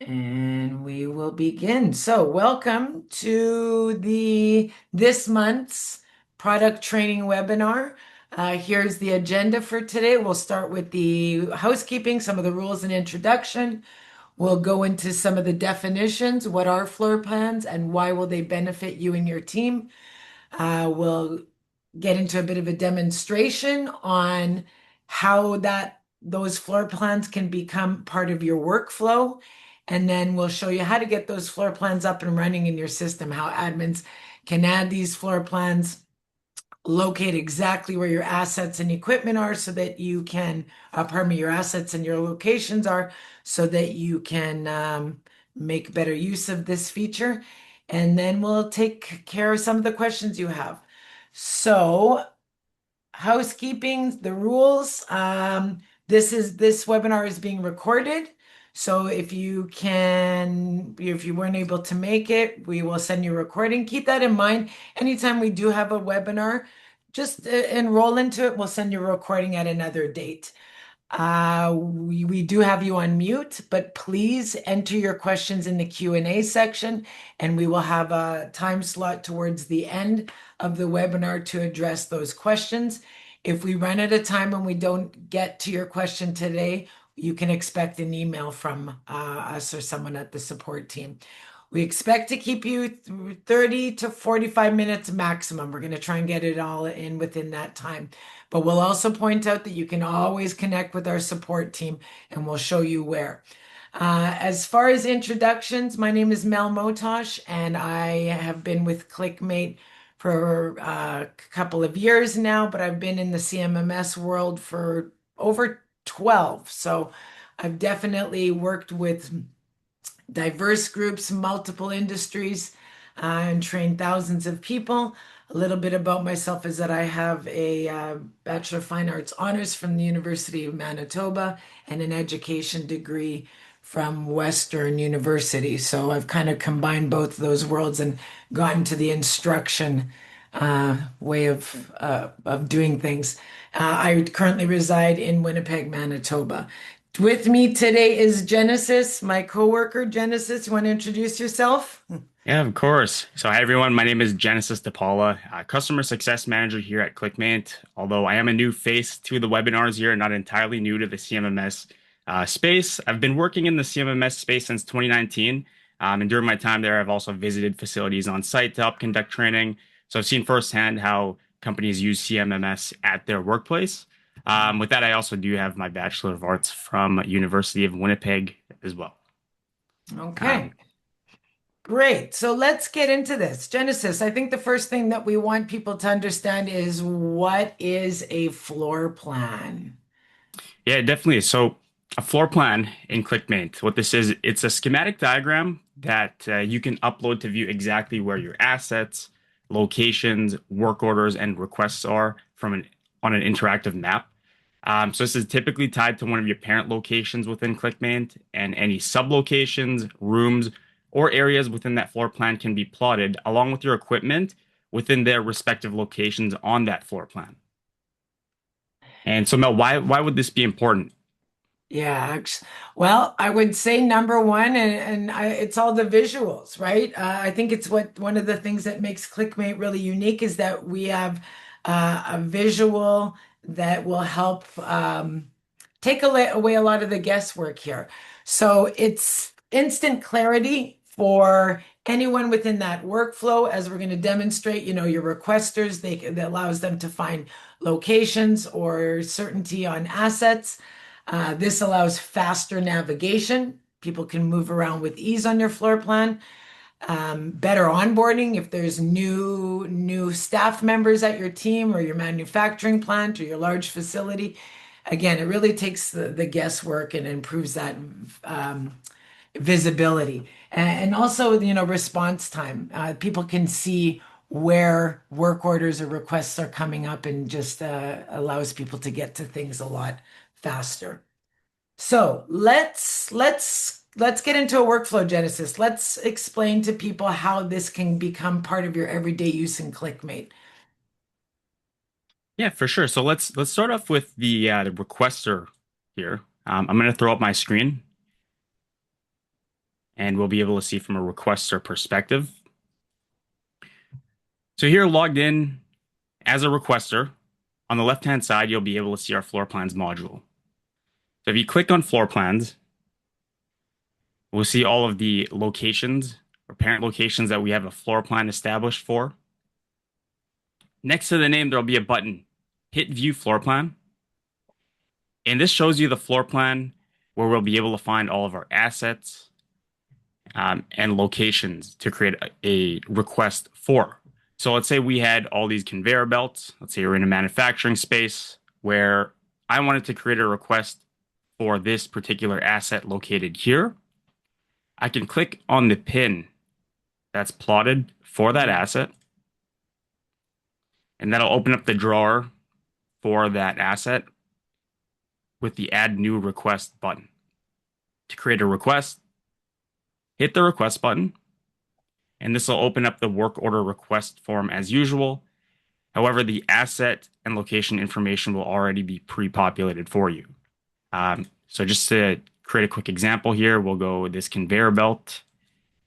And we will begin. So, welcome to the this month's product training webinar. Here's the agenda for today. We'll start with the housekeeping, some of the rules and introduction. We'll go into some of the definitions. What are floor plans and why will they benefit you and your team? We'll get into a bit of a demonstration on how those floor plans can become part of your workflow. And then we'll show you how to get those floor plans up and running in your system, how admins can add these floor plans, locate exactly where your assets and equipment are so that you can, pardon me, your assets and your locations are so that you can make better use of this feature. And then we'll take care of some of the questions you have. So, housekeeping, the rules. This webinar is being recorded. So if you weren't able to make it, we will send you a recording. Keep that in mind. Anytime we do have a webinar, just enroll into it. We'll send you a recording at another date. We do have you on mute, but please enter your questions in the Q&A section, and we will have a time slot towards the end of the webinar to address those questions. If we run out of time and we don't get to your question today, you can expect an email from us or someone at the support team. We expect to keep you 30 to 45 minutes maximum. We're going to try and get it all in within that time. But we'll also point out that you can always connect with our support team and we'll show you where. As far as introductions, my name is Mel Motosh and I have been with ClickMate for a couple of years now, but I've been in the CMMS world for over 12. So I've definitely worked with diverse groups, multiple industries, and trained thousands of people. A little bit about myself is that I have a Bachelor of Fine Arts honors from the University of Manitoba and an education degree from Western University. So I've kind of combined both those worlds and gotten to the instruction way of doing things. I currently reside in Winnipeg, Manitoba. With me today is Genesis, my coworker. Genesis, you want to introduce yourself? Yeah, of course. So, hi everyone. My name is Genesis DePaula, customer success manager here at ClickMaint. Although I am a new face to the webinars here, not entirely new to the CMMS space. I've been working in the CMMS space since 2019. And during my time there, I've also visited facilities on site to help conduct training. So, I've seen firsthand how companies use CMMS at their workplace. With that, I also do have my Bachelor of Arts from University of Winnipeg as well. Okay, Um, great. So let's get into this. Genesis, I think the first thing that we want people to understand is what is a floor plan? Yeah, definitely. So a floor plan in ClickMaint, what this is, it's a schematic diagram that you can upload to view exactly where your assets, locations, work orders, and requests are on an interactive map. So this is typically tied to one of your parent locations within ClickMaint, and any sublocations, rooms, or areas within that floor plan can be plotted along with your equipment within their respective locations on that floor plan. And so, Mel, why would this be important? Yeah, well, I would say number one, it's all the visuals, right? I think it's what one of the things that makes ClickMate really unique is that we have a visual that will help take away a lot of the guesswork here. So it's instant clarity for anyone within that workflow, as we're going to demonstrate, your requesters, that allows them to find locations or certainty on assets. This allows faster navigation. People can move around with ease on your floor plan. Better onboarding if there's new staff members at your team or your manufacturing plant or your large facility. Again, it really takes the guesswork and improves that visibility. And also, response time. People can see where work orders or requests are coming up and just allows people to get to things a lot faster. So let's get into a workflow, Genesis. Let's explain to people how this can become part of your everyday use in ClickMate. Yeah, for sure. So let's start off with the requester here. I'm going to throw up my screen. and we'll be able to see from a requester perspective. So here logged in as a requester, on the left-hand side, you'll be able to see our floor plans module. So if you click on floor plans, we'll see all of the locations or parent locations that we have a floor plan established for. Next to the name, there'll be a button, hit view floor plan. And this shows you the floor plan where we'll be able to find all of our assets and locations to create a request for. So let's say we had all these conveyor belts. Let's say we're in a manufacturing space where I wanted to create a request for this particular asset located here. I can click on the pin that's plotted for that asset, and that'll open up the drawer for that asset with the Add New Request button. To create a request, hit the request button, and this will open up the work order request form as usual. However, the asset and location information will already be pre-populated for you. So just to create a quick example here, we'll go, this conveyor belt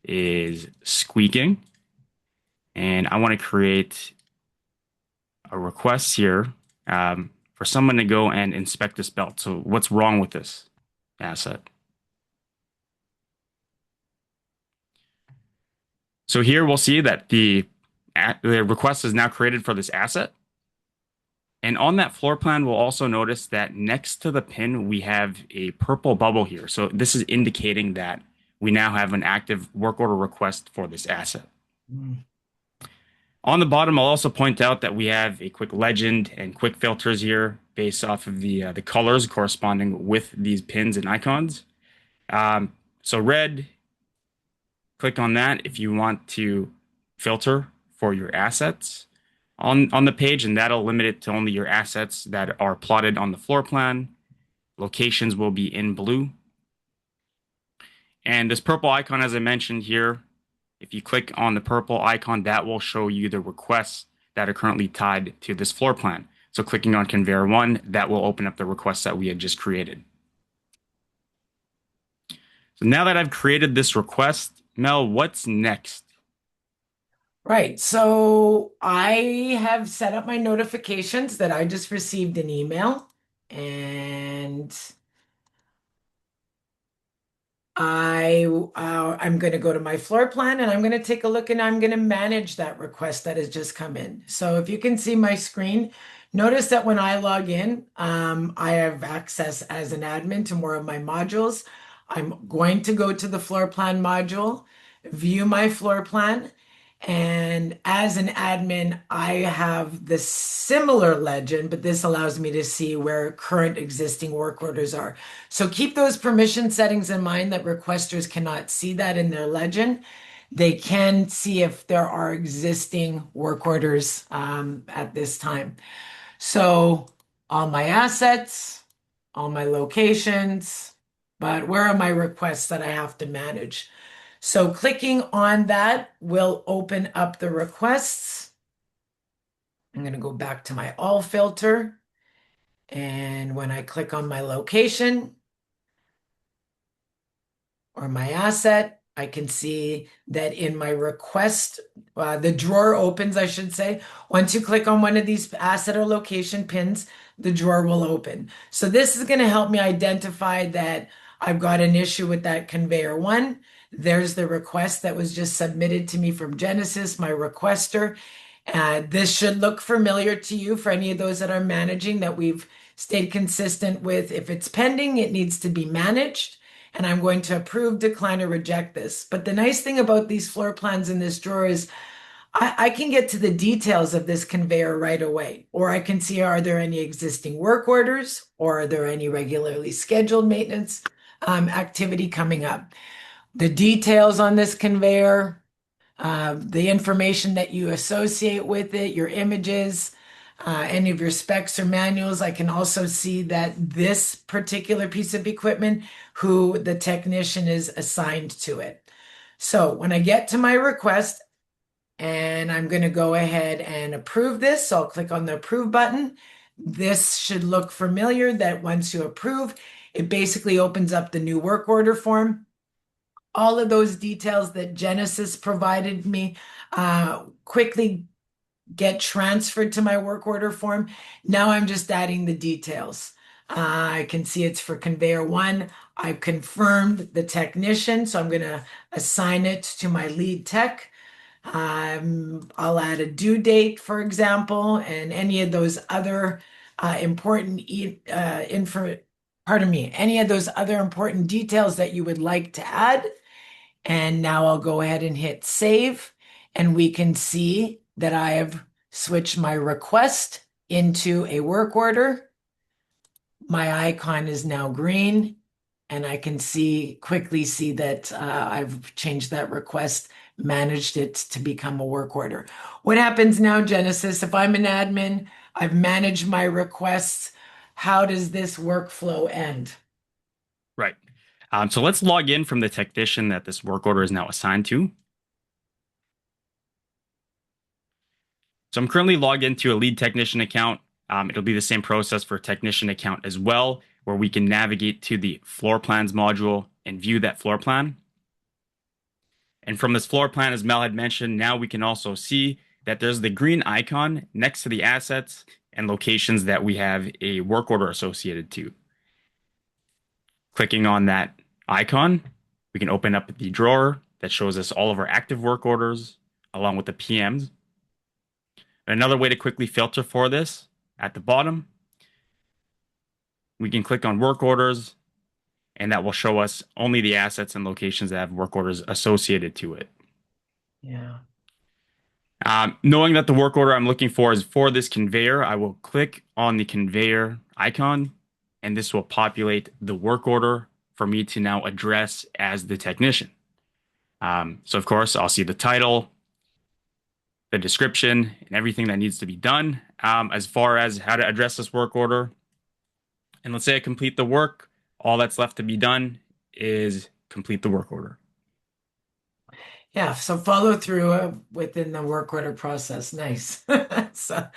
is squeaking, and I want to create a request here for someone to go and inspect this belt. So what's wrong with this asset? So here we'll see that the request is now created for this asset. And on that floor plan, we'll also notice that next to the pin, we have a purple bubble here. So this is indicating that we now have an active work order request for this asset. On the bottom, I'll also point out that we have a quick legend and quick filters here based off of the colors corresponding with these pins and icons. So red, click on that if you want to filter for your assets on the page, and that'll limit it to only your assets that are plotted on the floor plan. Locations will be in blue. And this purple icon, as I mentioned here, if you click on the purple icon, that will show you the requests that are currently tied to this floor plan. So clicking on conveyor 1, that will open up the requests that we had just created. So now that I've created this request, Mel, what's next? Right. So I have set up my notifications that I just received an email, and I'm going to go to my floor plan and I'm going to take a look and I'm going to manage that request that has just come in. So if you can see my screen, notice that when I log in, I have access as an admin to more of my modules. I'm going to go to the floor plan module, view my floor plan. And as an admin, I have the similar legend, but this allows me to see where current existing work orders are. So keep those permission settings in mind that requesters cannot see that in their legend. They can see if there are existing work orders at this time. So all my assets, all my locations, but where are my requests that I have to manage? So clicking on that will open up the requests. I'm going to go back to my all filter. And when I click on my location or my asset, I can see that in my request, the drawer opens, I should say. Once you click on one of these asset or location pins, the drawer will open. So this is going to help me identify that I've got an issue with that conveyor 1. There's the request that was just submitted to me from Genesis, my requester. This should look familiar to you for any of those that are managing, that we've stayed consistent with. If it's pending, it needs to be managed. And I'm going to approve, decline, or reject this. But the nice thing about these floor plans in this drawer is I can get to the details of this conveyor right away. Or I can see, are there any existing work orders? Or are there any regularly scheduled maintenance activity coming up? The details on this conveyor, the information that you associate with it, your images, any of your specs or manuals. I can also see that this particular piece of equipment, who the technician is assigned to it. So when I get to my request, and I'm going to go ahead and approve this, so I'll click on the approve button. This should look familiar, that once you approve, it basically opens up the new work order form. all of those details that Genesis provided me quickly get transferred to my work order form. Now I'm just adding the details. I can see it's for conveyor one. I've confirmed the technician, so I'm going to assign it to my lead tech. I'll add a due date, for example, and any of those other important info, pardon me, any of those other important details that you would like to add. And now I'll go ahead and hit save, and we can see that I have switched my request into a work order. My icon is now green, and I can quickly see that I've changed that request, managed it to become a work order. What happens now, Genesis? If I'm an admin, I've managed my requests. How does this workflow end? Right. So let's log in from the technician that this work order is now assigned to. So I'm currently logged into a lead technician account. It'll be the same process for a technician account as well, where we can navigate to the floor plans module and view that floor plan. And from this floor plan, as Mel had mentioned, now we can also see that there's the green icon next to the assets and locations that we have a work order associated to. Clicking on that icon, we can open up the drawer that shows us all of our active work orders along with the PMs. Another way to quickly filter for this, at the bottom, we can click on work orders, and that will show us only the assets and locations that have work orders associated to it. Yeah. Knowing that the work order I'm looking for is for this conveyor, I will click on the conveyor icon, and this will populate the work order for me to now address as the technician. So of course, I'll see the title, the description, and everything that needs to be done as far as how to address this work order. And let's say I complete the work. All that's left to be done is complete the work order. Yeah, so follow through within the work order process. Nice. So,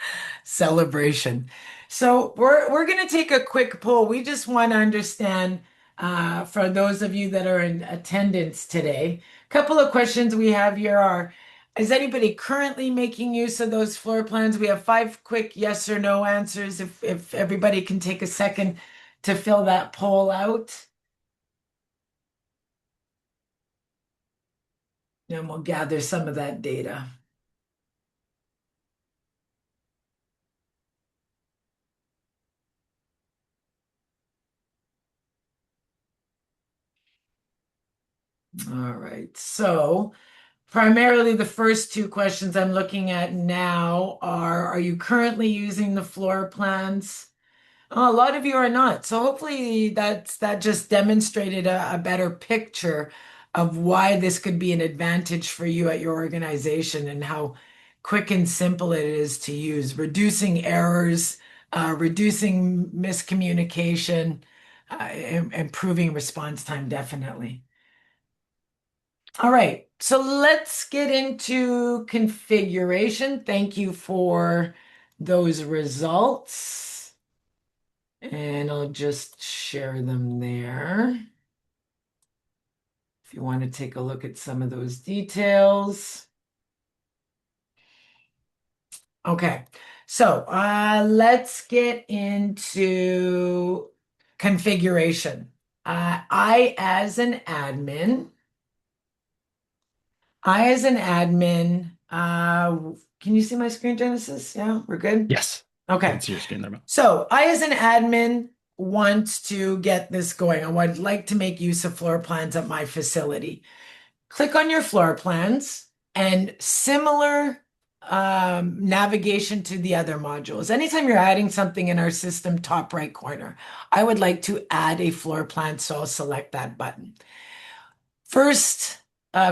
celebration. So we're going to take a quick poll. We just want to understand for those of you that are in attendance today, a couple of questions we have here are, is anybody currently making use of those floor plans? We have 5 quick yes or no answers. If everybody can take a second to fill that poll out. And we'll gather some of that data. All right. So primarily the first 2 questions I'm looking at now are you currently using the floor plans? Oh, a lot of you are not. So hopefully that just demonstrated a better picture of why this could be an advantage for you at your organization and how quick and simple it is to use, reducing errors, reducing miscommunication, improving response time, definitely. All right, so let's get into configuration. Thank you for those results. And I'll just share them there. If you want to take a look at some of those details. Okay, so let's get into configuration. I as an admin, can you see my screen, Genesis? Yeah, we're good? Yes. I Okay. can see your screen there, Mel. So I, as an admin, want to get this going. I would like to make use of floor plans at my facility. Click on your floor plans and similar navigation to the other modules. Anytime you're adding something in our system, top right corner, I would like to add a floor plan, so I'll select that button. First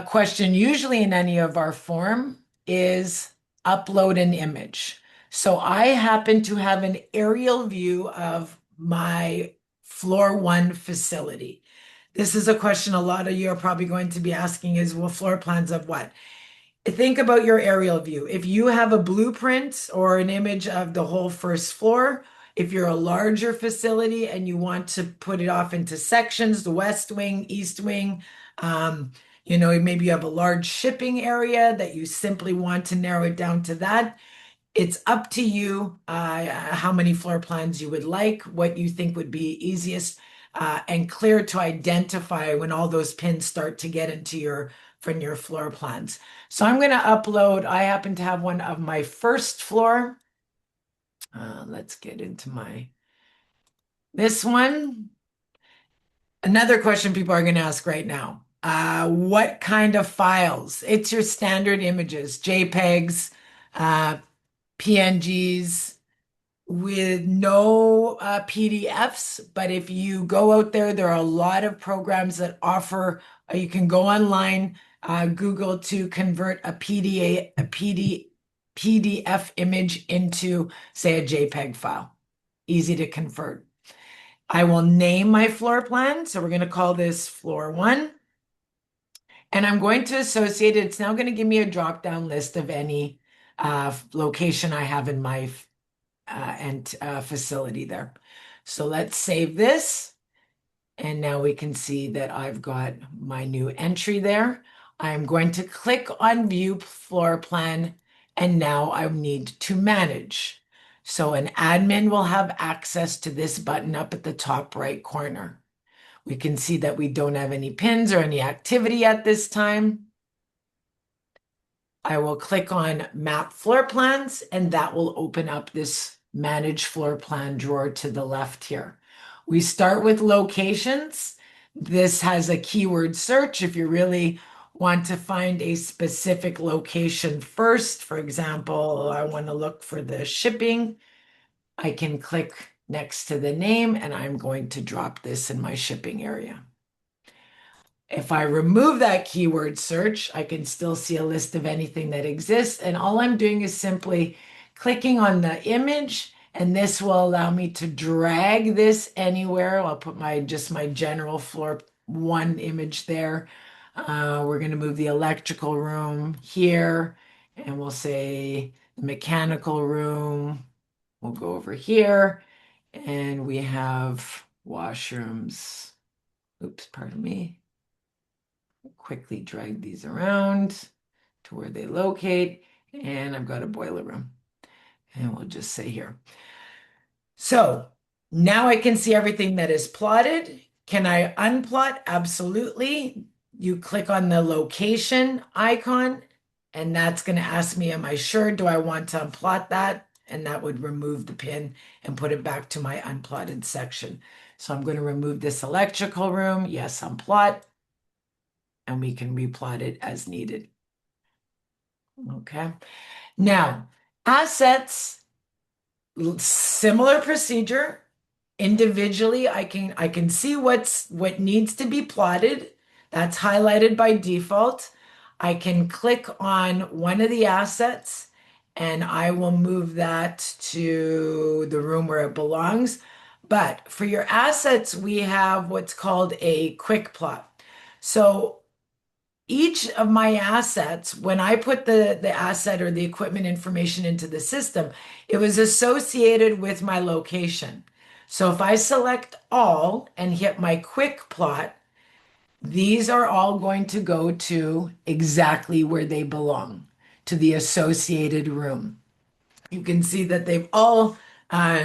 question, usually in any of our form, is upload an image. So I happen to have an aerial view of my floor 1 facility. This is a question a lot of you are probably going to be asking is, well, floor plans of what? Think about your aerial view. If you have a blueprint or an image of the whole first floor, if you're a larger facility and you want to put it off into sections, the west wing, east wing, Um, maybe you have a large shipping area that you simply want to narrow it down to that. It's up to you how many floor plans you would like, what you think would be easiest and clear to identify when all those pins start to get into from your floor plans. So I'm going to upload, I happen to have one of my first floor. Let's get into this one. Another question people are going to ask right now. What kind of files? It's your standard images, JPEGs, uh, PNGs, with no PDFs. But if you go out there, there are a lot of programs that offer, you can go online, Google to convert PDF image into, say, a JPEG file. Easy to convert. I will name my floor plan. So we're going to call this floor one. And I'm going to associate it. It's now going to give me a drop down list of any location I have in my facility there. So let's save this. And now we can see that I've got my new entry there. I'm going to click on view floor plan. And now I need to manage. So an admin will have access to this button up at the top right corner. We can see that we don't have any pins or any activity at this time. I will click on map floor plans and that will open up this manage floor plan drawer to the left here. We start with locations. This has a keyword search if you really want to find a specific location first. For example, I want to look for the shipping. I can click next to the name and I'm going to drop this in my shipping area. If I remove that keyword search, I can still see a list of anything that exists. And all I'm doing is simply clicking on the image, and this will allow me to drag this anywhere. I'll put just my general floor one image there. We're going to move the electrical room here, and we'll say the mechanical room. We'll go over here, and we have washrooms. Oops, pardon me. Quickly drag these around to where they locate. And I've got a boiler room. And we'll just say here. So now I can see everything that is plotted. Can I unplot? Absolutely. You click on the location icon, and that's going to ask me, am I sure? Do I want to unplot that? And that would remove the pin and put it back to my unplotted section. So I'm going to remove this electrical room. Yes, unplot. And we can replot it as needed. Okay. Now, assets, similar procedure. Individually, I can see what needs to be plotted. That's highlighted by default. I can click on one of the assets and I will move that to the room where it belongs. But for your assets, we have what's called a quick plot. So each of my assets, when I put the asset or the equipment information into the system, it was associated with my location. So if I select all and hit my quick plot, these are all going to go to exactly where they belong, to the associated room. You can see that they've all uh,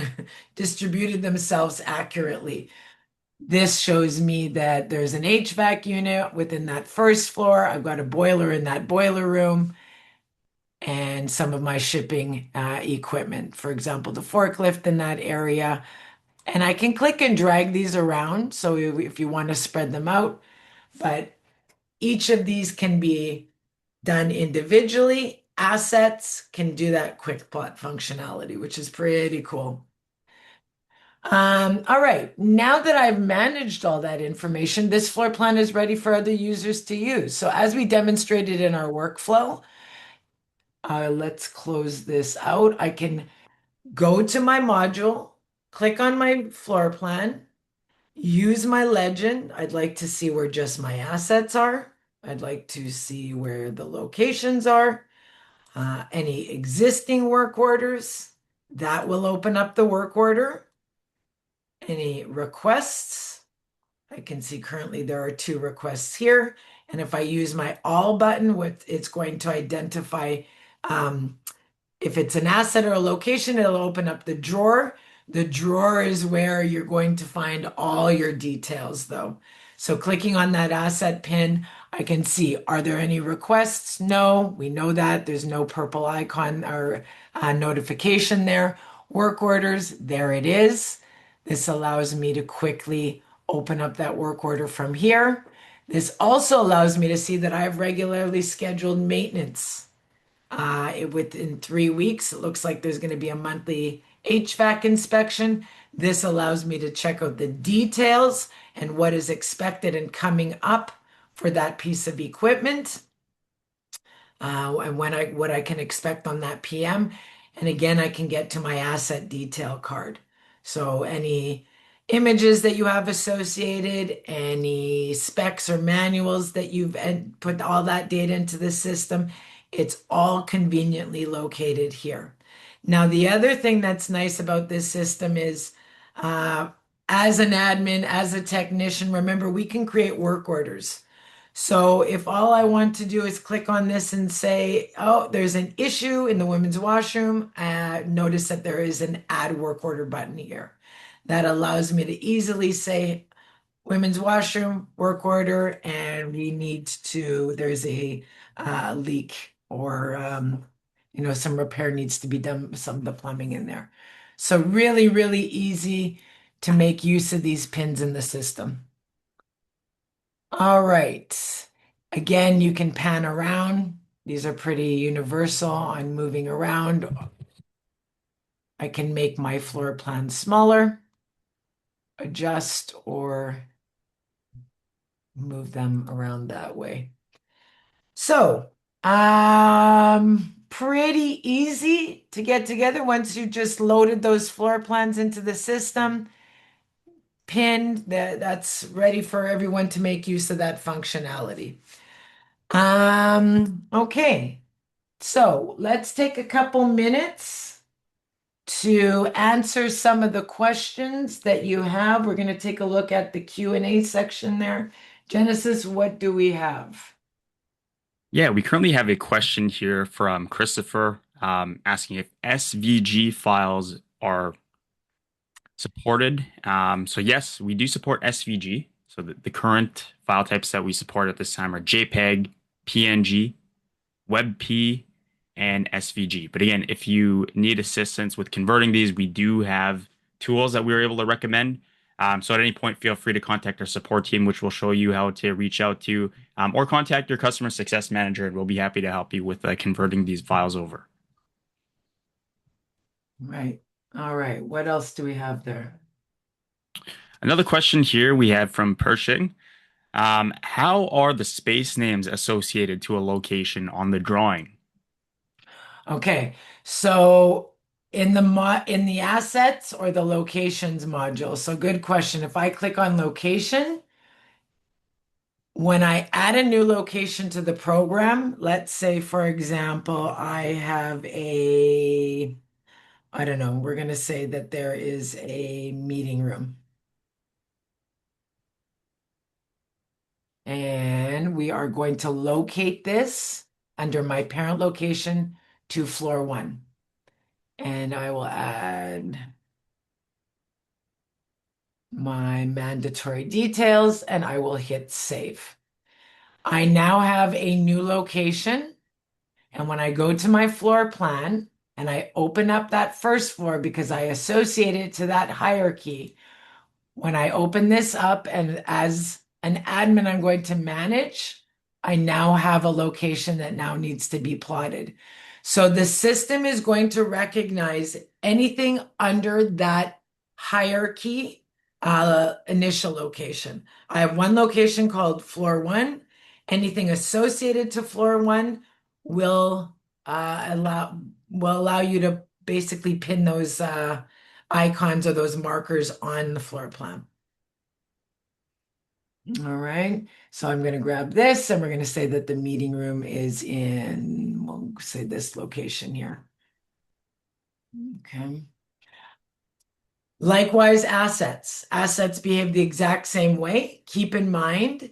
distributed themselves accurately. This shows me that there's an HVAC unit within that first floor. I've got a boiler in that boiler room and some of my shipping equipment. For example, the forklift in that area. And I can click and drag these around. So if you want to spread them out, but each of these can be done individually. Assets can do that quick plot functionality, which is pretty cool. All right, now that I've managed all that information, this floor plan is ready for other users to use. So as we demonstrated in our workflow, let's close this out. I can go to my module, click on my floor plan, use my legend. I'd like to see where just my assets are. I'd like to see where the locations are, any existing work orders. That will open up the work order. Any requests? I can see currently there are 2 requests here. And if I use my all button, it's going to identify um, if it's an asset or a location, it'll open up the drawer. The drawer is where you're going to find all your details, though. So clicking on that asset pin, I can see, are there any requests? No, we know that. There's no purple icon or notification there. Work orders, there it is. This allows me to quickly open up that work order from here. This also allows me to see that I have regularly scheduled maintenance. Within 3 weeks, it looks like there's going to be a monthly HVAC inspection. This allows me to check out the details and what is expected and coming up for that piece of equipment, and what I can expect on that PM. And again, I can get to my asset detail card. So any images that you have associated, any specs or manuals that you've put all that data into the system, it's all conveniently located here. Now, the other thing that's nice about this system is, uh, as an admin, as a technician, remember we can create work orders. So if all I want to do is click on this and say, oh, there's an issue in the women's washroom, notice that there is an add work order button here. That allows me to easily say, women's washroom, work order, and there's a leak or, some repair needs to be done, some of the plumbing in there. So really, really easy to make use of these pins in the system. All right. Again, you can pan around. These are pretty universal on moving around. I can make my floor plan smaller, adjust, or move them around that way. So, pretty easy to get together once you just loaded those floor plans into the system. Pinned, that's ready for everyone to make use of that functionality. Okay. So let's take a couple minutes to answer some of the questions that you have. We're going to take a look at the Q&A section there. Genesis, what do we have? Yeah, we currently have a question here from Christopher asking if SVG files are supported. So yes, we do support SVG. So the current file types that we support at this time are JPEG, PNG, WebP, and SVG. But again, if you need assistance with converting these, we do have tools that we are able to recommend. So at any point, feel free to contact our support team, which will show you how to reach out to, or contact your customer success manager, and we'll be happy to help you with converting these files over. Right. All right. What else do we have there? Another question here we have from Pershing. How are the space names associated to a location on the drawing? Okay. So in the assets or the locations module. So good question. If I click on location, when I add a new location to the program, let's say, for example, I don't know, we're going to say that there is a meeting room. And we are going to locate this under my parent location to floor 1. And I will add my mandatory details and I will hit save. I now have a new location. And when I go to my floor plan and I open up that first floor because I associate it to that hierarchy, when I open this up and as an admin, I'm going to manage, I now have a location that now needs to be plotted. So the system is going to recognize anything under that hierarchy, initial location. I have one location called floor 1. Anything associated to floor 1 will allow you to basically pin those icons or those markers on the floor plan. All right, so I'm going to grab this and we're going to say that the meeting room is we'll say this location here. Okay. Likewise, assets. Assets behave the exact same way. Keep in mind,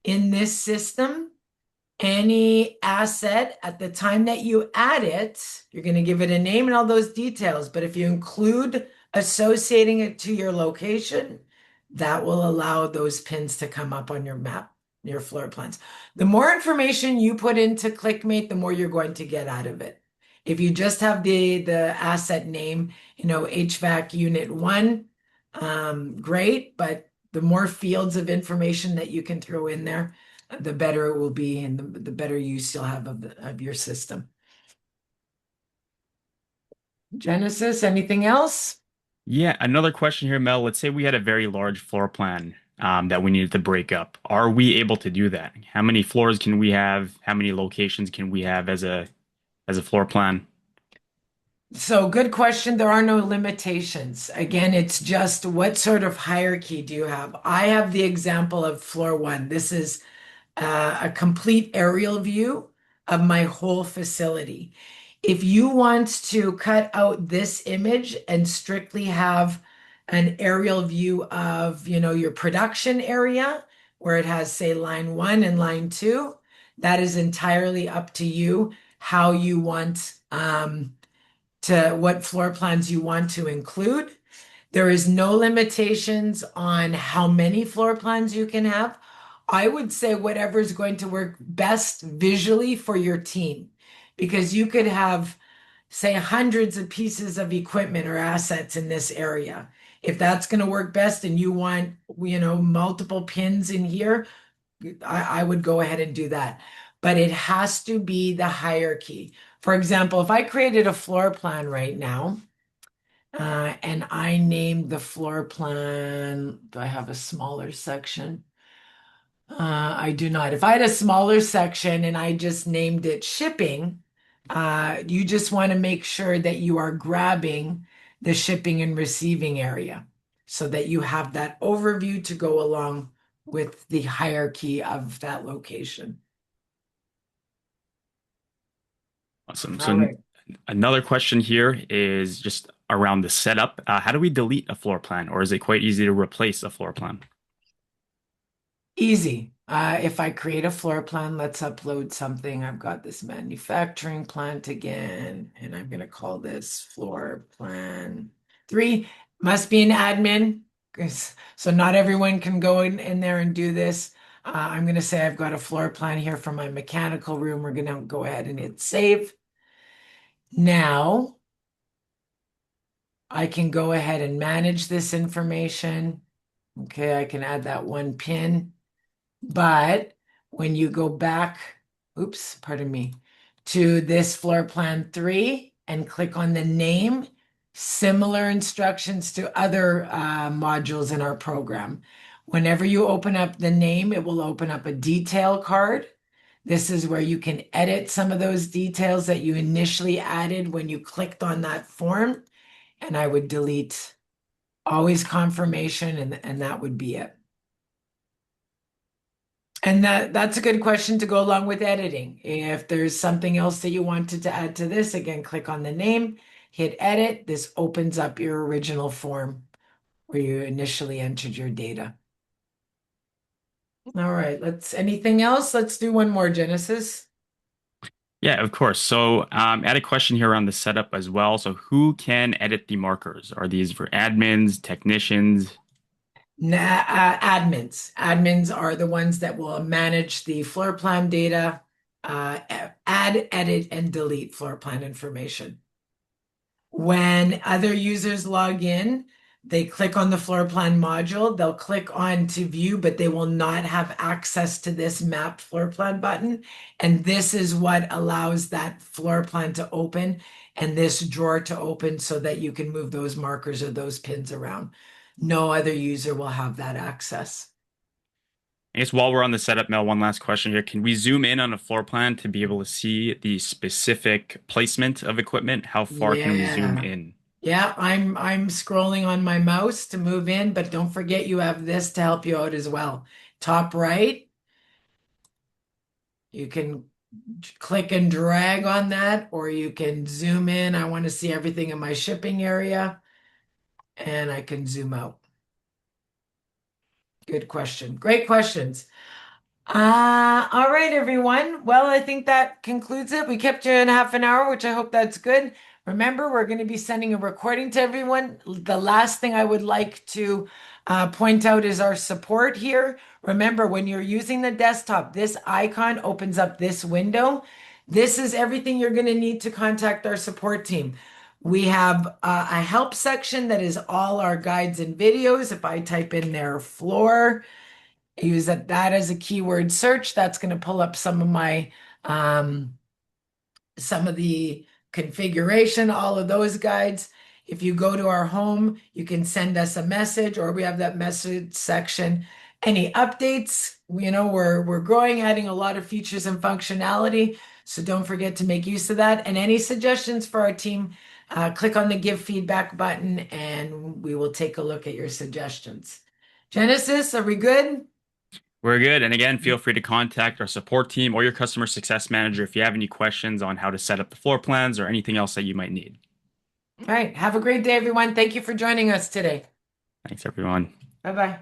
in this system, any asset at the time that you add it, you're going to give it a name and all those details. But if you include associating it to your location, that will allow those pins to come up on your map, your floor plans. The more information you put into ClickMate, the more you're going to get out of it. If you just have the asset name, HVAC unit one, great, but the more fields of information that you can throw in there, the better it will be and the better use you'll have of your system. Genesis, anything else? Yeah, another question here, Mel. Let's say we had a very large floor plan that we needed to break up. Are we able to do that? How many floors can we have? How many locations can we have as a floor plan? So, good question. There are no limitations. Again, it's just what sort of hierarchy do you have? I have the example of floor one. This is a complete aerial view of my whole facility. If you want to cut out this image and strictly have an aerial view of, your production area where it has, say, line one and line two, that is entirely up to you how you want to what floor plans you want to include. There is no limitations on how many floor plans you can have. I would say whatever is going to work best visually for your team, because you could have, say, hundreds of pieces of equipment or assets in this area. If that's going to work best and you want, multiple pins in here, I would go ahead and do that. But it has to be the hierarchy. For example, if I created a floor plan right now, and I named the floor plan, do I have a smaller section? I do not. If I had a smaller section and I just named it shipping, you just want to make sure that you are grabbing the shipping and receiving area so that you have that overview to go along with the hierarchy of that location. Awesome. All right. Another question here is just around the setup. How do we delete a floor plan, or is it quite easy to replace a floor plan? Easy. If I create a floor plan, let's upload something. I've got this manufacturing plant again, and I'm going to call this floor plan three. Must be an admin, so not everyone can go in there and do this. I'm going to say I've got a floor plan here for my mechanical room. We're going to go ahead and hit save. Now I can go ahead and manage this information. Okay, I can add that one pin. But when you go back, oops, pardon me, to this floor plan three and click on the name, similar instructions to other modules in our program. Whenever you open up the name, it will open up a detail card. This is where you can edit some of those details that you initially added when you clicked on that form. And I would delete always confirmation, and that would be it. And that's a good question to go along with editing. If there's something else that you wanted to add to this, again, click on the name, hit edit. This opens up your original form where you initially entered your data. All right, anything else? Let's do one more, Genesis. Yeah, of course. So, I had a question here on the setup as well. So, who can edit the markers? Are these for admins, technicians? Admins. Admins are the ones that will manage the floor plan data, add, edit, and delete floor plan information. When other users log in, they click on the floor plan module, they'll click on to view, but they will not have access to this map floor plan button. And this is what allows that floor plan to open and this drawer to open so that you can move those markers or those pins around. No other user will have that access. I guess while we're on the setup, Mel, one last question here. Can we zoom in on a floor plan to be able to see the specific placement of equipment? How far can we zoom Yeah. in? Yeah, I'm scrolling on my mouse to move in, but don't forget you have this to help you out as well. Top right, you can click and drag on that, or you can zoom in. I want to see everything in my shipping area, And I can zoom out. Good question. Great questions. All right, everyone. Well, I think that concludes it. We kept you in half an hour, which I hope that's good. Remember, we're going to be sending a recording to everyone. The last thing I would like to point out is our support here. Remember, when you're using the desktop, this icon opens up this window. This is everything you're going to need to contact our support team. We have a help section that is all our guides and videos. If I type in their floor, use that as a keyword search. That's going to pull up um, some of the configuration, all of those guides. If you go to our home, you can send us a message, or we have that message section. Any updates? We're growing, adding a lot of features and functionality. So don't forget to make use of that. And any suggestions for our team, click on the give feedback button and we will take a look at your suggestions. Genesis, are we good? We're good. And again, feel free to contact our support team or your customer success manager if you have any questions on how to set up the floor plans or anything else that you might need. All right. Have a great day, everyone. Thank you for joining us today. Thanks, everyone. Bye bye.